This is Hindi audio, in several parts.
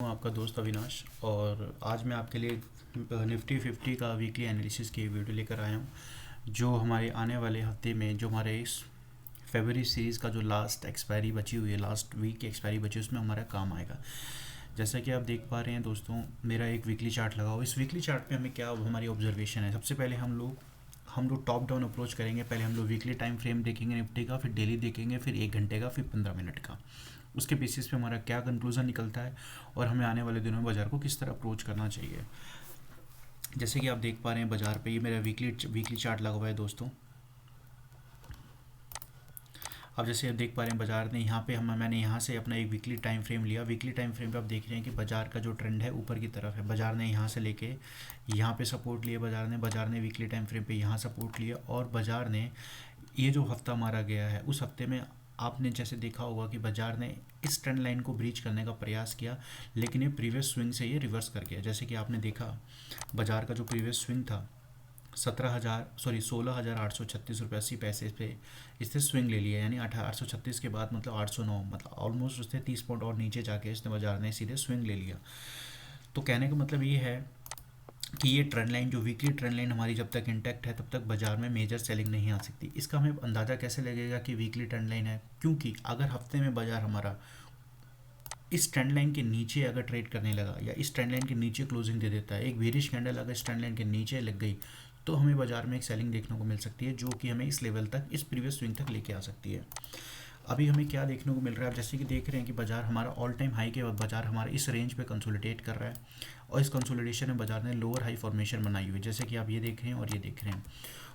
हूँ आपका दोस्त अविनाश। और आज मैं आपके लिए निफ्टी 50 का वीकली एनालिसिस की वीडियो लेकर आया हूँ, जो हमारे आने वाले हफ्ते में जो हमारे इस फेबररी सीरीज़ का जो लास्ट एक्सपायरी बची हुई है, लास्ट वीक की एक्सपायरी बची है, उसमें हमारा काम आएगा। जैसा कि आप देख पा रहे हैं दोस्तों, मेरा एक वीकली चार्ट लगा हुआ। इस वीकली चार्ट पे हमें क्या हमारी ऑब्जर्वेशन है, सबसे पहले हम लोग टॉप डाउन अप्रोच करेंगे। पहले हम लोग वीकली टाइम फ्रेम देखेंगे निफ्टी का, फिर डेली देखेंगे, फिर 1 घंटे का, फिर 15 मिनट का। उसके बेसिस पे हमारा क्या कंक्लूजन निकलता है और हमें आने वाले दिनों में बाज़ार को किस तरह अप्रोच करना चाहिए। जैसे कि आप देख पा रहे हैं बाज़ार पे, ये मेरा वीकली चार्ट लगा हुआ है दोस्तों। अब जैसे आप देख पा रहे हैं बाज़ार ने यहाँ पे मैंने यहाँ से अपना एक वीकली टाइम फ्रेम लिया। वीकली टाइम फ्रेम पे आप देख रहे हैं कि बाज़ार का जो ट्रेंड है ऊपर की तरफ है। बाज़ार ने यहाँ से लेके यहाँ पे सपोर्ट लिया, बाज़ार ने वीकली टाइम फ्रेम पे यहाँ सपोर्ट लिया, और बाज़ार ने ये जो हफ्ता मारा गया है उस हफ्ते में आपने जैसे देखा होगा कि बाज़ार ने इस ट्रेंड लाइन को ब्रीच करने का प्रयास किया, लेकिन ये प्रीवियस स्विंग से ये रिवर्स कर गया। जैसे कि आपने देखा बाज़ार का जो प्रीवियस स्विंग था 16,836 रुपये 80 पैसे पे इसने स्विंग ले लिया, यानी 836 के बाद मतलब 809, मतलब ऑलमोस्ट उसने 30 पॉइंट और नीचे जाके इसने बाज़ार ने सीधे स्विंग ले लिया। तो कहने का मतलब ये है कि ये ट्रेंड लाइन, जो वीकली ट्रेंड लाइन हमारी जब तक इंटैक्ट है तब तक बाजार में मेजर सेलिंग नहीं आ सकती। इसका हमें अंदाज़ा कैसे लगेगा कि वीकली ट्रेंड लाइन है, क्योंकि अगर हफ्ते में बाजार हमारा इस ट्रेंड लाइन के नीचे अगर ट्रेड करने लगा या इस ट्रेंड लाइन के नीचे क्लोजिंग दे देता है, एक बेरिश कैंडल अगर इस ट्रेंड लाइन के नीचे लग गई, तो हमें बाजार में एक सेलिंग देखने को मिल सकती है, जो कि हमें इस लेवल तक, इस प्रीवियस स्विंग तक लेके आ सकती है। अभी हमें क्या देखने को मिल रहा है, आप जैसे कि देख रहे हैं कि बाजार हमारा ऑल टाइम हाई के बाद बाजार हमारा इस रेंज पे कंसोलिडेट कर रहा है, और इस कंसोलिडेशन में बाजार ने लोअर हाई फॉर्मेशन बनाई हुई है, जैसे कि आप ये देख रहे हैं और ये देख रहे हैं।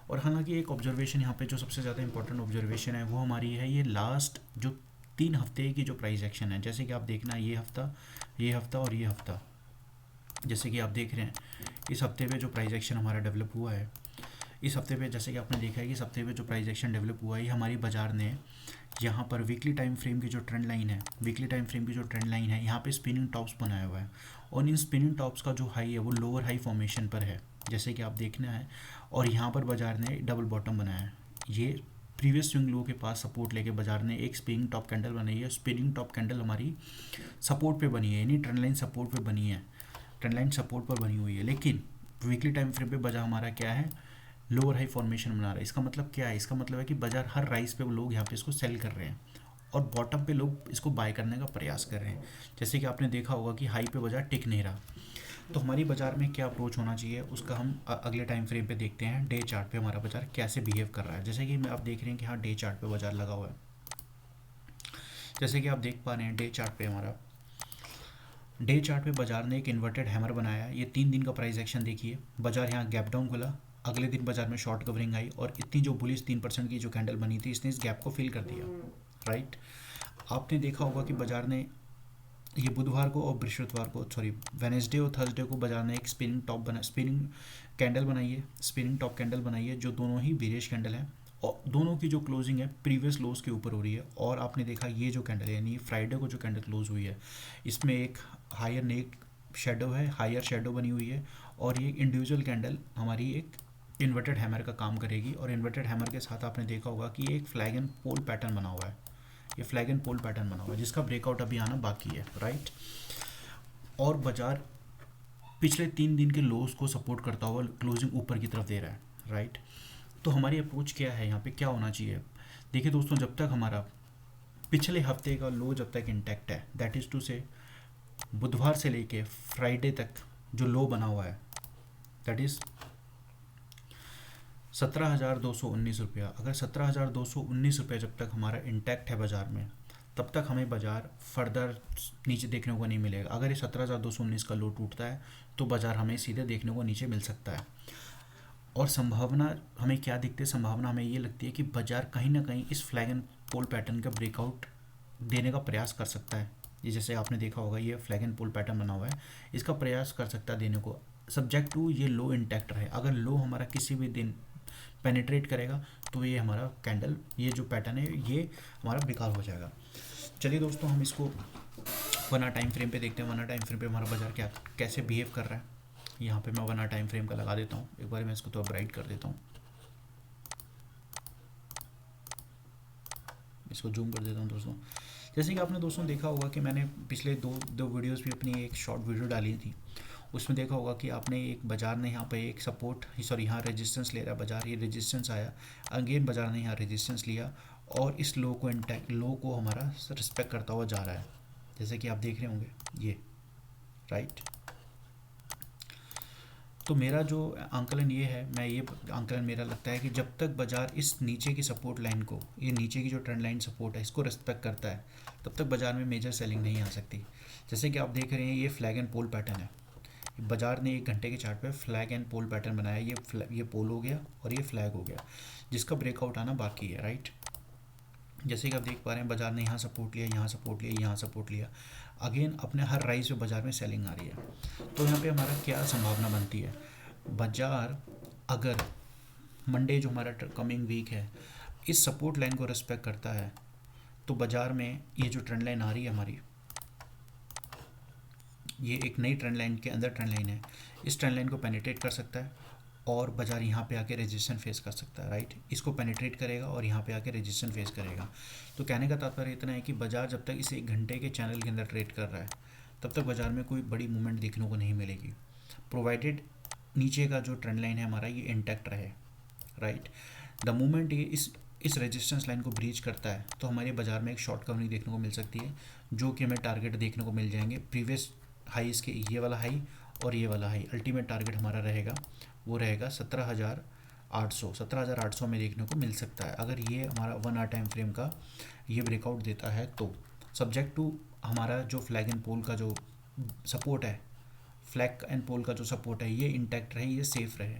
और हालांकि एक ऑब्जर्वेशन यहाँ पे जो सबसे ज़्यादा इंपॉर्टेंट ऑब्जर्वेशन है वो हमारी है ये लास्ट जो 3 हफ्ते की जो प्राइस एक्शन है। जैसे कि आप देखना ये हफ्ता और ये हफ्ता, जैसे कि आप देख रहे हैं इस हफ्ते पे जो प्राइस एक्शन हमारा डेवलप हुआ है, इस हफ्ते पे जैसे कि आपने देखा है कि इस हफ्ते पे जो प्राइस एक्शन डेवलप हुआ है, ये हमारी बाजार ने यहाँ पर वीकली टाइम फ्रेम की जो ट्रेंड लाइन है, यहाँ पे स्पिनिंग टॉप्स बनाया हुआ है, और इन स्पिनिंग टॉप्स का जो हाई है वो लोअर हाई फॉर्मेशन पर है, जैसे कि आप देखना है। और यहाँ पर बाजार ने डबल बॉटम बनाया है, ये प्रीवियस स्विंग लो के पास सपोर्ट लेके बाजार ने एक स्पिनिंग टॉप कैंडल बनाई है। स्पिनिंग टॉप कैंडल हमारी सपोर्ट पे बनी है, यानी ट्रेंड लाइन सपोर्ट पे बनी है, ट्रेंड लाइन सपोर्ट पर बनी हुई है, लेकिन वीकली टाइम फ्रेम पे बाजार हमारा क्या है, लोअर हाई फॉर्मेशन बना रहा है। इसका मतलब क्या है, इसका मतलब है कि बाजार हर राइस पे लोग यहाँ पे इसको सेल कर रहे हैं, और बॉटम पे लोग इसको बाय करने का प्रयास कर रहे हैं। जैसे कि आपने देखा होगा कि हाई पे बाजार टिक नहीं रहा। तो हमारी बाजार में क्या अप्रोच होना चाहिए उसका हम अगले टाइम फ्रेम पे देखते हैं। डे चार्ट पे हमारा बाजार कैसे बिहेव कर रहा है, जैसे कि आप देख रहे हैं कि हाँ डे चार्ट पे बाजार लगा हुआ है। जैसे कि आप देख पा रहे हैं डे चार्ट पे बाजार ने एक इन्वर्टेड हैमर बनाया है। ये 3 दिन का प्राइस एक्शन देखिए, बाजार यहाँ गैप डाउन खुला, अगले दिन बाजार में शॉर्ट कवरिंग आई, और इतनी जो बुलिश 3% की जो कैंडल बनी थी इसने इस गैप को फिल कर दिया, राइट। आपने देखा होगा कि बाजार ने ये बुधवार को और बृहस्पतिवार को, सॉरी वेनेसडे और थर्सडे को बाजार ने एक स्पिनिंग कैंडल बनाई है, स्पिनिंग टॉप कैंडल बनाई है, जो दोनों ही बेरिश कैंडल हैं, और दोनों की जो क्लोजिंग है प्रीवियस लोज के ऊपर हो रही है। और आपने देखा ये जो कैंडल है, यानी फ्राइडे को जो कैंडल क्लोज हुई है, इसमें एक हायर नेक शेडो है, हायर शेडो बनी हुई है, और ये इंडिविजुअल कैंडल हमारी एक इन्वर्टेड हैमर का काम करेगी। और इन्वर्टेड हैमर के साथ आपने देखा होगा कि एक फ्लैग एंड पोल पैटर्न बना हुआ है, ये फ्लैग एंड पोल पैटर्न बना हुआ है, जिसका ब्रेकआउट अभी आना बाकी है, राइट। और बाजार पिछले 3 दिन के लोज को सपोर्ट करता हुआ क्लोजिंग ऊपर की तरफ दे रहा है, राइट। तो हमारी अप्रोच क्या है, यहाँ पे क्या होना चाहिए। देखिए दोस्तों, जब तक हमारा पिछले हफ्ते का लो जब तक इंटैक्ट है, दैट इज़ टू से बुधवार से लेके फ्राइडे तक जो लो बना हुआ है, दैट इज़ 17,219 रुपया, अगर 17,219 रुपया जब तक हमारा इंटैक्ट है बाज़ार में, तब तक हमें बाज़ार फर्दर नीचे देखने को नहीं मिलेगा। अगर ये 17,219 का लो टूटता है तो बाज़ार हमें सीधे देखने को नीचे मिल सकता है। और संभावना हमें क्या दिखती है, संभावना हमें ये लगती है कि बाज़ार कहीं ना कहीं इस फ्लैग एंड पोल पैटर्न का ब्रेकआउट देने का प्रयास कर सकता है। ये जैसे आपने देखा होगा ये फ्लैग एंड पोल पैटर्न बना हुआ है, इसका प्रयास कर सकता है देने को, सब्जेक्ट टू ये लो इंटैक्ट रहे। अगर लो हमारा किसी भी दिन पेनिट्रेट करेगा तो ये हमारा कैंडल, ये जो पैटर्न है ये हमारा बेकार हो जाएगा। चलिए दोस्तों, हम इसको 1 आवर टाइम फ्रेम पे देखते हैं। 1 आवर टाइम फ्रेम पे हमारा बाजार क्या कैसे बिहेव कर रहा है। यहाँ पे मैं 1 आवर टाइम फ्रेम का लगा देता हूँ, एक बार मैं इसको थोड़ा ब्राइट कर देता हूँ, इसको जूम कर देता हूँ दोस्तों। जैसे कि आपने दोस्तों देखा होगा कि मैंने पिछले दो दो वीडियोस भी अपनी एक शॉर्ट वीडियो डाली थी, उसमें देखा होगा कि आपने एक बाजार ने यहाँ पे एक सपोर्ट, सॉरी यहाँ रेजिस्टेंस ले रहा है बाजार, ये रेजिस्टेंस आया, अगेन बाजार ने यहाँ रेजिस्टेंस लिया और इस लो को इंटैक्ट, लो को हमारा रिस्पेक्ट करता हुआ जा रहा है, जैसे कि आप देख रहे होंगे ये, राइट। तो मेरा जो आंकलन ये है, मैं ये आंकलन मेरा लगता है कि जब तक बाज़ार इस नीचे की सपोर्ट लाइन को, ये नीचे की जो ट्रेंड लाइन सपोर्ट है, इसको रिस्पेक्ट करता है, तब तक बाज़ार में मेजर सेलिंग नहीं आ सकती। जैसे कि आप देख रहे हैं ये फ्लैग एंड पोल पैटर्न है, बाज़ार ने एक घंटे के चार्ट पे फ्लैग एंड पोल पैटर्न बनाया, ये पोल हो गया और ये फ्लैग हो गया, जिसका ब्रेकआउट आना बाकी है, राइट। जैसे कि आप देख पा रहे हैं बाजार ने यहाँ सपोर्ट लिया, यहाँ सपोर्ट लिया, यहाँ सपोर्ट लिया, अगेन अपने हर राइज पे बाजार में सेलिंग आ रही है। तो यहाँ पे हमारा क्या संभावना बनती है, बाजार अगर मंडे जो हमारा कमिंग वीक है इस सपोर्ट लाइन को रिस्पेक्ट करता है, तो बाजार में ये जो ट्रेंड लाइन आ रही है हमारी, ये एक नई ट्रेंड लाइन के अंदर ट्रेंड लाइन है, इस ट्रेंड लाइन को पेनिट्रेट कर सकता है और बाजार यहाँ पे आके रेजिस्टेंस फेस कर सकता है, राइट। इसको पेनिट्रेट करेगा और यहाँ पे आके रेजिस्टेंस फेस करेगा। तो कहने का तात्पर्य इतना है कि बाजार जब तक इसे एक घंटे के चैनल के अंदर ट्रेड कर रहा है तब तक बाजार में कोई बड़ी मूवमेंट देखने को नहीं मिलेगी, प्रोवाइडेड नीचे का जो ट्रेंड लाइन है हमारा ये इंटैक्ट रहे, राइट। द मोमेंट ये इस रेजिस्टेंस लाइन को ब्रीच करता है तो हमारे बाजार में एक शॉर्ट कवरिंग देखने को मिल सकती है, जो कि हमें टारगेट देखने को मिल जाएंगे प्रीवियस हाईज के, ये वाला हाई और ये वाला हाई। अल्टीमेट टारगेट हमारा रहेगा वो रहेगा 17,800 में देखने को मिल सकता है, अगर ये हमारा 1 आवर टाइम फ्रेम का ये ब्रेकआउट देता है तो, सब्जेक्ट टू हमारा जो फ्लैग एंड पोल का जो सपोर्ट है, फ्लैग एंड पोल का जो सपोर्ट है ये इंटैक्ट रहे, ये सेफ़ रहे।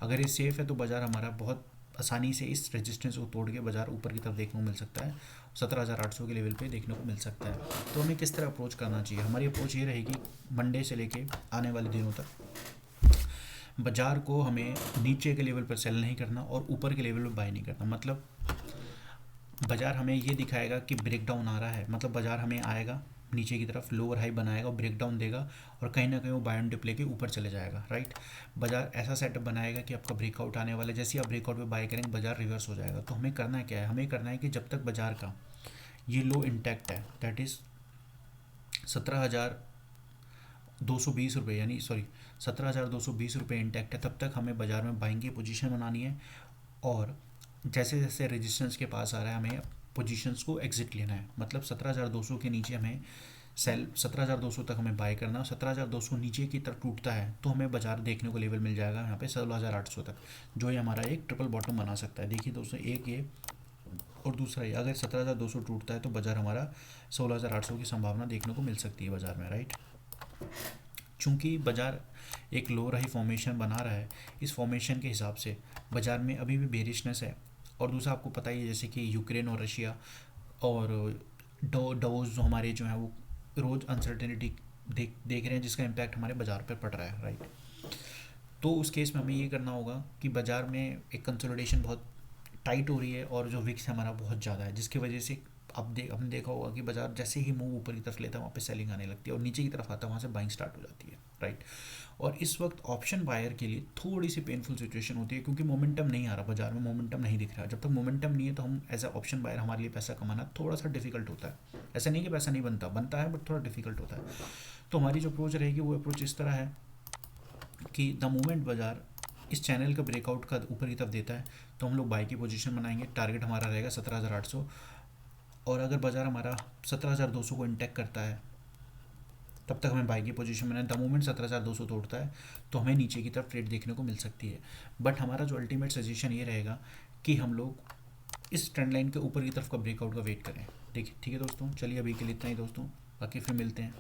अगर ये सेफ़ है तो बाज़ार हमारा बहुत आसानी से इस रेजिस्टेंस को तोड़ के बाज़ार ऊपर की तरफ देखने को मिल सकता है, 17,800 के लेवल पे देखने को मिल सकता है। तो हमें किस तरह अप्रोच करना चाहिए, हमारी अप्रोच ये रहेगी मंडे से लेके आने वाले दिनों तक बाज़ार को हमें नीचे के लेवल पर सेल नहीं करना और ऊपर के लेवल पर बाय नहीं करना। मतलब बाज़ार हमें ये दिखाएगा कि ब्रेक डाउन आ रहा है, मतलब बाज़ार हमें आएगा नीचे की तरफ लोअर हाई बनाएगा और ब्रेक डाउन देगा और कहीं ना कहीं वो बाय ऑन डिप लेके ऊपर चले जाएगा, राइट। बाजार ऐसा सेटअप बनाएगा कि आपका ब्रेकआउट आने वाला है, जैसे ही आप ब्रेकआउट पे बाय करेंगे बाजार रिवर्स हो जाएगा। तो हमें करना क्या है, हमें करना है कि जब तक बाजार का ये लो इंटैक्ट है, दैट इज़ 17,220 रुपये, यानी सॉरी 17,220 रुपये इंटैक्ट है, तब तक हमें बाज़ार में बाइंग की पोजीशन बनानी है और जैसे जैसे रेजिस्टेंस के पास आ रहा है हमें पोजीशंस को एग्जिट लेना है। मतलब 17,200 के नीचे हमें सेल, 17,200 तक हमें बाय करना, 17,200 नीचे की तरफ टूटता है तो हमें बाजार देखने को लेवल मिल जाएगा यहाँ पे 16,800 तक, जो ये हमारा एक ट्रिपल बॉटम बना सकता है। देखिए दोस्तों, एक ये और दूसरा ये, अगर 17,200 टूटता है तो बाजार हमारा 16,800 की संभावना देखने को मिल सकती है बाजार में, राइट। चूँकि बाजार एक लोअर हाई फॉर्मेशन बना रहा है, इस फॉर्मेशन के हिसाब से बाजार में अभी भी बेरिशनेस है। और दूसरा आपको पता ही है जैसे कि यूक्रेन और रशिया और डोज जो हमारे जो हैं वो रोज़ अनसर्टेनिटी देख रहे हैं, जिसका इम्पैक्ट हमारे बाज़ार पर पड़ रहा है, राइट। तो उस केस में हमें ये करना होगा कि बाज़ार में एक कंसोलिडेशन बहुत टाइट हो रही है और जो विक्स हमारा बहुत ज़्यादा है, जिसकी वजह से आपने देखा होगा कि बाजार जैसे ही मूव ऊपर की तरफ लेता है वहाँ पे सेलिंग आने लगती है और नीचे की तरफ आता है वहाँ से बाइंग स्टार्ट हो जाती है, राइट। और इस वक्त ऑप्शन बायर के लिए थोड़ी सी पेनफुल सिचुएशन होती है क्योंकि मोमेंटम नहीं आ रहा बाजार में, मोमेंटम नहीं दिख रहा। जब तक मोमेंटम नहीं है तो हम एज अ ऑप्शन बायर हमारे लिए पैसा कमाना थोड़ा सा डिफिकल्ट होता है। ऐसा नहीं कि पैसा नहीं बनता है, बट थोड़ा डिफिकल्ट होता है। तो हमारी जो अप्रोच रहेगी वो अप्रोच इस तरह है कि द मोमेंट बाजार इस चैनल का ब्रेकआउट का ऊपर की तरफ देता है तो हम लोग बाई की पोजीशन बनाएंगे, टारगेट हमारा रहेगा 17,800। और अगर बाजार हमारा 17,200 को इंटैक्ट करता है तब तक हमें बाई की पोजीशन बनाए। द मोमेंट 17,200 तोड़ता है तो हमें नीचे की तरफ ट्रेड देखने को मिल सकती है। बट हमारा जो अल्टीमेट सजेशन ये रहेगा कि हम लोग इस ट्रेंड लाइन के ऊपर की तरफ का ब्रेकआउट का वेट करें। देखिए ठीक है दोस्तों, चलिए अभी के लिए इतना ही दोस्तों, बाकी फिर मिलते हैं।